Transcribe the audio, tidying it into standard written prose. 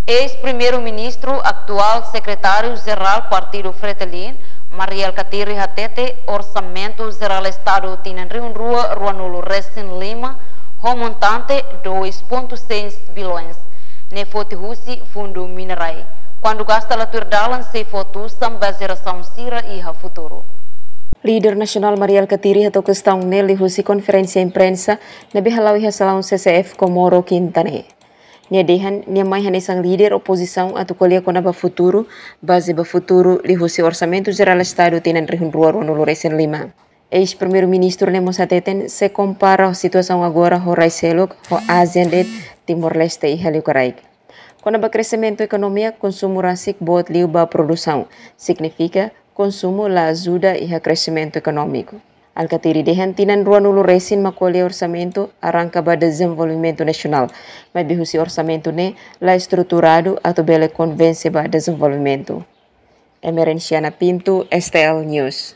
Ex-primeiro-ministro, atual secretário-geral Partido Fretilin, Mariel Katiri Hatete, Orçamento Geral Estado Tinan Rua Ruanulo Recém Lima, montante 2,6 bilhões. Nefoti Russi Fundo Minerai. Quando gasta la turdalan se foto samba geração sira e futuro. Líder nasional Mariel Katiri atau questão nele husi konferensi imprensa nabi halau iha salaun CCF Komoro Quintane. Nia dehan nia mai hanesang líder oposição atau kolia konaba futuro base ba futuro li husi orçamento geral estado tinan rihun rua no recém lima. Ex-primeiro-ministro Nemos Ateten se compara a situação agora ho Raiselok ho ASEAN det Timor-Leste e Heliocaraig. Quando o crescimento econômico, consumo rasik bot liu ba produção, significa consumo la ajuda e crescimento econômico. Alcatiri dehan tinan rua nulu resin makole orçamento arranca ba desenvolvimento nacional, mas bihusi orçamento ne la estruturado atau bele convence ba desenvolvimento. Emerenciana Pinto, STL News.